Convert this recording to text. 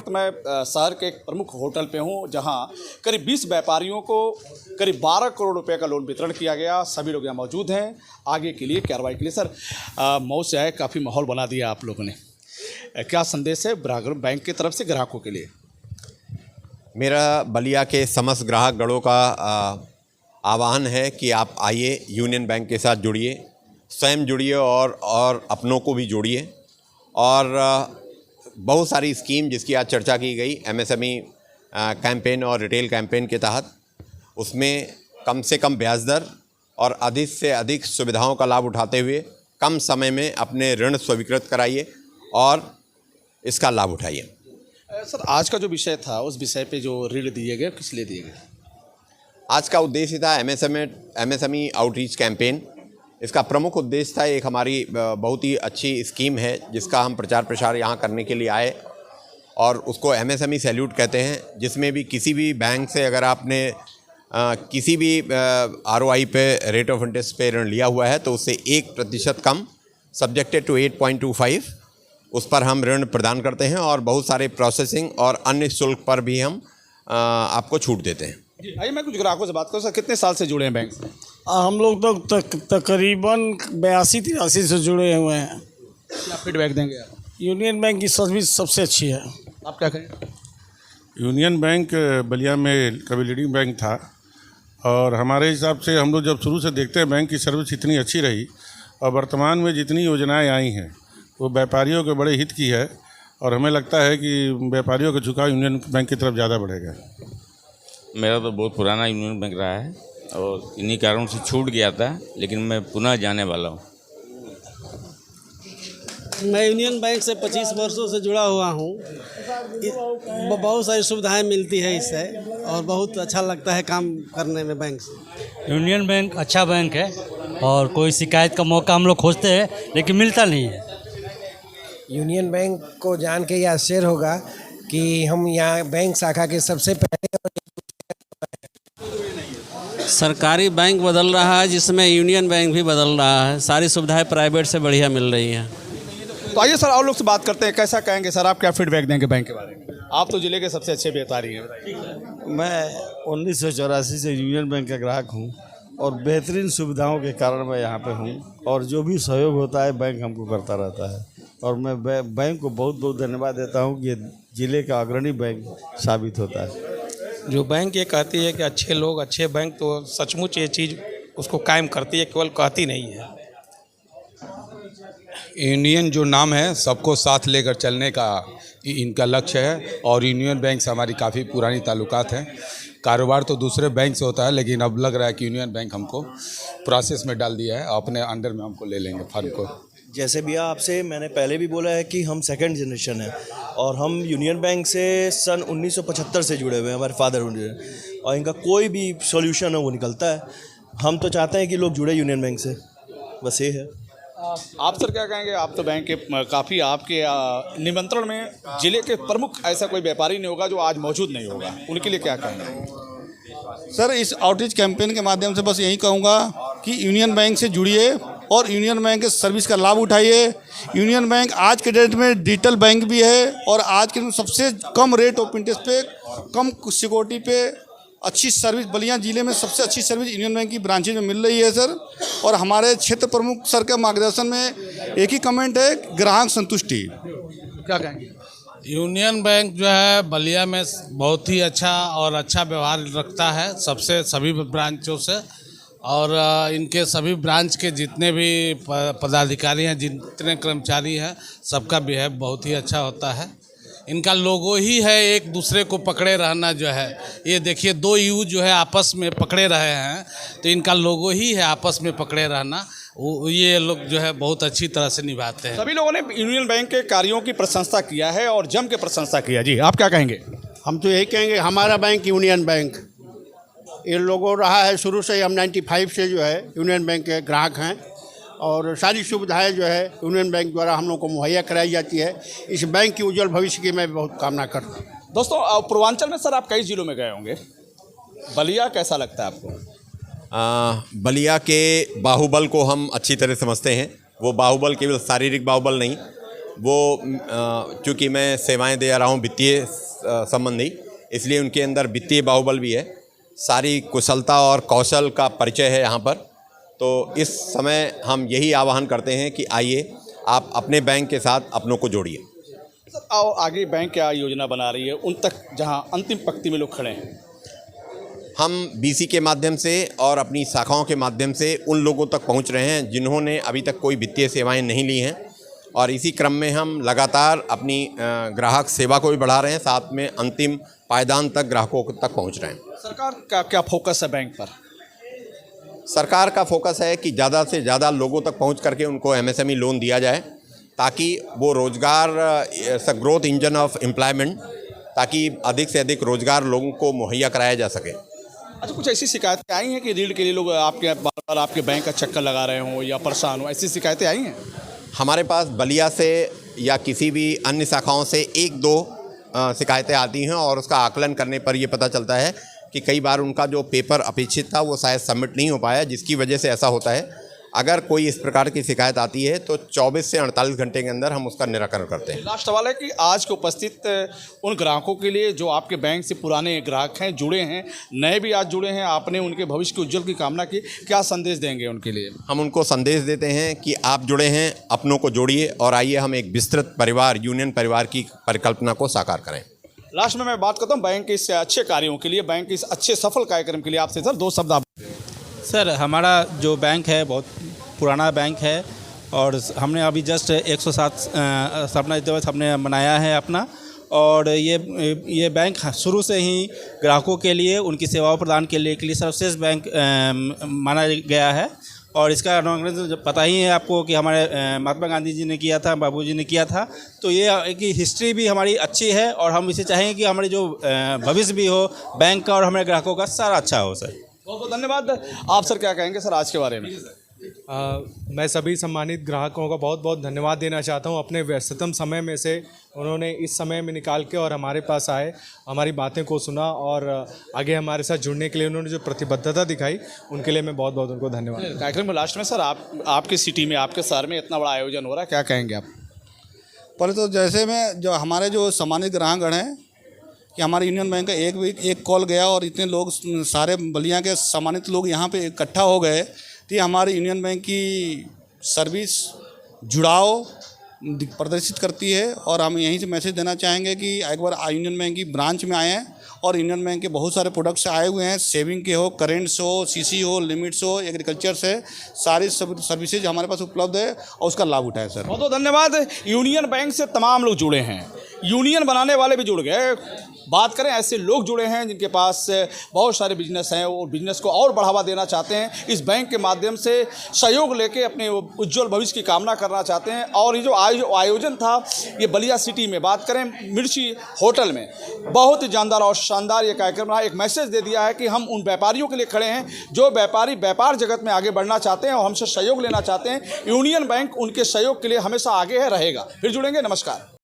वक्त मैं शहर के एक प्रमुख होटल पे हूँ, जहाँ करीब 20 व्यापारियों को करीब 12 करोड़ रुपए का लोन वितरण किया गया। सभी लोग यहाँ मौजूद हैं आगे के लिए कार्रवाई के लिए। सर, मौज से आए, काफ़ी माहौल बना दिया आप लोगों ने। क्या संदेश है बैंक की तरफ से ग्राहकों के लिए? मेरा बलिया के समस्त ग्राहक गणों का आह्वान है कि आप आइए, यूनियन बैंक के साथ जुड़िए, स्वयं जुड़िए और अपनों को भी जोड़िए। और बहुत सारी स्कीम जिसकी आज चर्चा की गई एमएसएमई कैंपेन और रिटेल कैंपेन के तहत, उसमें कम से कम ब्याज दर और अधिक से अधिक सुविधाओं का लाभ उठाते हुए कम समय में अपने ऋण स्वीकृत कराइए और इसका लाभ उठाइए। सर, आज का जो विषय था, उस विषय पे जो ऋण दिए गए, किस लिए दिए गए? आज का उद्देश्य था एमएसएमई आउटरीच कैंपेन। इसका प्रमुख उद्देश्य था, एक हमारी बहुत ही अच्छी स्कीम है जिसका हम प्रचार प्रसार यहाँ करने के लिए आए, और उसको एमएसएमई सैल्यूट कहते हैं, जिसमें भी किसी भी बैंक से अगर आपने किसी भी आरओआई पे रेट ऑफ इंटरेस्ट पे ऋण लिया हुआ है तो उससे 1% कम सब्जेक्टेड टू 8.25 उस पर हम ऋण प्रदान करते हैं, और बहुत सारे प्रोसेसिंग और अन्य शुल्क पर भी हम आपको छूट देते हैं। आइए मैं कुछ ग्राहकों से बात करूँ। सर, कितने साल से जुड़े हैं बैंक से? हम लोग तो तकरीबन 82-83 से जुड़े हुए हैं। क्या फीडबैक देंगे आप? यूनियन बैंक की सर्विस सबसे अच्छी है। आप क्या कहें? यूनियन बैंक बलिया में कभी लीडिंग बैंक था, और हमारे हिसाब से हम लोग जब शुरू से देखते हैं बैंक की सर्विस इतनी अच्छी रही, और वर्तमान में जितनी योजनाएं आई हैं वो व्यापारियों के बड़े हित की है, और हमें लगता है कि व्यापारियों का झुकाव यूनियन बैंक की तरफ ज़्यादा बढ़ेगा। मेरा तो बहुत पुराना यूनियन बैंक रहा है और इन्हीं कारणों से छूट गया था, लेकिन मैं पुनः जाने वाला हूँ। मैं यूनियन बैंक से 25 वर्षों से जुड़ा हुआ हूँ। बहुत सारी सुविधाएं मिलती है इससे, और बहुत अच्छा लगता है काम करने में बैंक से। यूनियन बैंक अच्छा बैंक है, और कोई शिकायत का मौका हम लोग खोजते हैं लेकिन मिलता नहीं है। यूनियन बैंक को जान के ये आश्चर्य होगा कि हम यहाँ बैंक शाखा के सबसे पहले सरकारी बैंक बदल रहा है, जिसमें यूनियन बैंक भी बदल रहा है। सारी सुविधाएं प्राइवेट से बढ़िया मिल रही हैं। तो आइए सर, और लोग से बात करते हैं। कैसा कहेंगे सर, आप क्या फीडबैक देंगे बैंक के बारे में? आप तो जिले के सबसे अच्छे व्यापारी हैं, बताइए। मैं 1984 से यूनियन बैंक का ग्राहक हूं, और बेहतरीन सुविधाओं के कारण मैं यहाँ पे हूं, और जो भी सहयोग होता है बैंक हमको करता रहता है, और मैं बैंक को बहुत बहुत धन्यवाद देता हूं कि जिले का अग्रणी बैंक साबित होता है। जो बैंक ये कहती है कि अच्छे लोग अच्छे बैंक, तो सचमुच ये चीज़ उसको कायम करती है, केवल कहती नहीं है। यूनियन जो नाम है, सबको साथ लेकर चलने का इनका लक्ष्य है, और यूनियन बैंक से हमारी काफ़ी पुरानी ताल्लुकात हैं। कारोबार तो दूसरे बैंक से होता है, लेकिन अब लग रहा है कि यूनियन बैंक हमको प्रोसेस में डाल दिया है, अपने अंडर में हमको ले लेंगे फर्म को। जैसे भी आपसे मैंने पहले भी बोला है कि हम सेकंड जनरेशन है, और हम यूनियन बैंक से सन 1975 से जुड़े हुए हैं, हमारे फादर, और इनका कोई भी सॉल्यूशन है वो निकलता है। हम तो चाहते हैं कि लोग जुड़े यूनियन बैंक से, बस ये है। आप सर क्या कहेंगे? आप तो बैंक के काफ़ी, आपके निमंत्रण में जिले के प्रमुख ऐसा कोई व्यापारी नहीं होगा जो आज मौजूद नहीं होगा, उनके लिए क्या कहेंगे? सर, इस आउटरीच कैंपेन के माध्यम से बस यही कहूँगा कि यूनियन बैंक से जुड़िए और यूनियन बैंक के सर्विस का लाभ उठाइए। यूनियन बैंक आज के डेट में डिजिटल बैंक भी है, और आज के सबसे कम रेट ऑफ इंटरेस्ट पे, कम सिक्योरिटी पे अच्छी सर्विस, बलिया जिले में सबसे अच्छी सर्विस यूनियन बैंक की ब्रांचेज में मिल रही है सर। और हमारे क्षेत्र प्रमुख सर के मार्गदर्शन में एक ही कमेंट है, ग्राहक संतुष्टि। क्या कहेंगे? यूनियन बैंक जो है बलिया में बहुत ही अच्छा और अच्छा व्यवहार रखता है सभी ब्रांचों से, और इनके सभी ब्रांच के जितने भी पदाधिकारी हैं, जितने कर्मचारी हैं, सबका बिहेव बहुत ही अच्छा होता है। इनका लोगो ही है एक दूसरे को पकड़े रहना, जो है ये देखिए 2 यू जो है आपस में पकड़े रहे हैं, तो इनका लोगो ही है आपस में पकड़े रहना। ये लोग जो है बहुत अच्छी तरह से निभाते हैं। सभी लोगों ने यूनियन बैंक के कार्यों की प्रशंसा किया है और जम के प्रशंसा किया। जी, आप क्या कहेंगे? हम तो यही कहेंगे, हमारा बैंक यूनियन बैंक ये लोगो रहा है शुरू से ही। हम 95 से जो है यूनियन बैंक के ग्राहक हैं, और सारी सुविधाएं जो है यूनियन बैंक द्वारा हम लोग को मुहैया कराई जाती है। इस बैंक की उज्जवल भविष्य की मैं बहुत कामना करता हूँ। दोस्तों, पूर्वांचल में सर आप कई जिलों में गए होंगे, बलिया कैसा लगता है आपको? बलिया के बाहुबल को हम अच्छी तरह समझते हैं। वो बाहुबल केवल शारीरिक बाहुबल नहीं, वो चूँकि मैं सेवाएं दे रहा हूँ वित्तीय संबंधी, इसलिए उनके अंदर वित्तीय बाहुबल भी है, सारी कुशलता और कौशल का परिचय है यहाँ पर। तो इस समय हम यही आह्वान करते हैं कि आइए आप अपने बैंक के साथ अपनों को जोड़िए। सर और आगे बैंक क्या योजना बना रही है उन तक जहां अंतिम पंक्ति में लोग खड़े हैं? हम बीसी के माध्यम से और अपनी शाखाओं के माध्यम से उन लोगों तक पहुंच रहे हैं जिन्होंने अभी तक कोई वित्तीय सेवाएं नहीं ली हैं, और इसी क्रम में हम लगातार अपनी ग्राहक सेवा को भी बढ़ा रहे हैं, साथ में अंतिम पायदान तक ग्राहकों तक पहुंच रहे हैं। सरकार का क्या फोकस है बैंक पर? सरकार का फोकस है कि ज़्यादा से ज़्यादा लोगों तक पहुंच करके उनको एमएसएमई लोन दिया जाए, ताकि वो रोज़गार ग्रोथ इंजन ऑफ एम्प्लॉयमेंट, ताकि अधिक से अधिक रोज़गार लोगों को मुहैया कराया जा सके। अच्छा, कुछ ऐसी शिकायतें आई हैं कि ऋण के लिए लोग आपके बार बार आपके बैंक का चक्कर लगा रहे हों या परेशान हो, ऐसी शिकायतें आई हैं? हमारे पास बलिया से या किसी भी अन्य शाखाओं से एक दो शिकायतें आती हैं, और उसका आकलन करने पर ये पता चलता है कि कई बार उनका जो पेपर अपेक्षित था वो शायद सबमिट नहीं हो पाया, जिसकी वजह से ऐसा होता है। अगर कोई इस प्रकार की शिकायत आती है तो 24 से 48 घंटे के अंदर हम उसका निराकरण करते हैं। लास्ट सवाल है कि आज के उपस्थित उन ग्राहकों के लिए जो आपके बैंक से पुराने ग्राहक हैं, जुड़े हैं, नए भी आज जुड़े हैं, आपने उनके भविष्य के उज्जवल की कामना की, क्या संदेश देंगे उनके लिए? हम उनको संदेश देते हैं कि आप जुड़े हैं, अपनों को जोड़िए, और आइए हम एक विस्तृत परिवार, यूनियन परिवार की परिकल्पना को साकार करें। लास्ट में मैं बात करता हूँ बैंक के इस अच्छे कार्यों के लिए, बैंक के इस अच्छे सफल कार्यक्रम के लिए आपसे सर 2 शब्द आप। सर हमारा जो बैंक है बहुत पुराना बैंक है, और हमने अभी जस्ट 107 स्थापना दिवस हमने मनाया है अपना, और ये बैंक शुरू से ही ग्राहकों के लिए उनकी सेवाओं प्रदान के लिए सर्वश्रेष्ठ बैंक माना गया है। और इसका इनॉग्रेशन पता ही है आपको कि हमारे महात्मा गांधी जी ने किया था, बाबू जी ने किया था। तो ये एक हिस्ट्री भी हमारी अच्छी है, और हम इसे चाहेंगे कि हमारे जो भविष्य भी हो बैंक का और हमारे ग्राहकों का सारा अच्छा हो। सर बहुत बहुत धन्यवाद। आप सर क्या कहेंगे सर आज के बारे में? मैं सभी सम्मानित ग्राहकों का बहुत बहुत धन्यवाद देना चाहता हूं। अपने व्यस्ततम समय में से उन्होंने इस समय में निकाल के और हमारे पास आए, हमारी बातें को सुना, और आगे हमारे साथ जुड़ने के लिए उन्होंने जो प्रतिबद्धता दिखाई, उनके लिए मैं बहुत बहुत उनको धन्यवाद। कार्यक्रम में लास्ट में सर आपकी सिटी में, आपके शहर में इतना बड़ा आयोजन हो रहा है, क्या कहेंगे आप? पहले तो जैसे मैं जो हमारे जो सम्मानित ग्राहकगण हैं कि हमारे यूनियन बैंक का एक कॉल गया और इतने लोग, सारे बलिया के सम्मानित लोग यहाँ पे इकट्ठा हो गए, तो ये हमारे यूनियन बैंक की सर्विस जुड़ाव प्रदर्शित करती है। और हम यहीं से मैसेज देना चाहेंगे कि एक बार यूनियन बैंक की ब्रांच में आएँ, और यूनियन बैंक के बहुत सारे प्रोडक्ट्स आए हुए हैं, सेविंग के हो, करेंट्स हो, सीसी हो, लिमिट्स हो, एग्रीकल्चर से, सारी सर्विसेज हमारे पास उपलब्ध है, और उसका लाभ उठाएं सर। बहुत बहुत धन्यवाद। यूनियन बैंक से तमाम लोग जुड़े हैं, यूनियन बनाने वाले भी जुड़ गए। बात करें ऐसे लोग जुड़े हैं जिनके पास बहुत सारे बिजनेस हैं, और बिजनेस को और बढ़ावा देना चाहते हैं, इस बैंक के माध्यम से सहयोग लेके अपने उज्जवल भविष्य की कामना करना चाहते हैं। और ये जो आयोजन था ये बलिया सिटी में, बात करें मिर्ची होटल में, बहुत ही जानदार और शानदार ये कार्यक्रम रहा। एक मैसेज दे दिया है कि हम उन व्यापारियों के लिए खड़े हैं जो व्यापारी व्यापार जगत में आगे बढ़ना चाहते हैं और हमसे सहयोग लेना चाहते हैं। यूनियन बैंक उनके सहयोग के लिए हमेशा आगे है, रहेगा। फिर जुड़ेंगे। नमस्कार।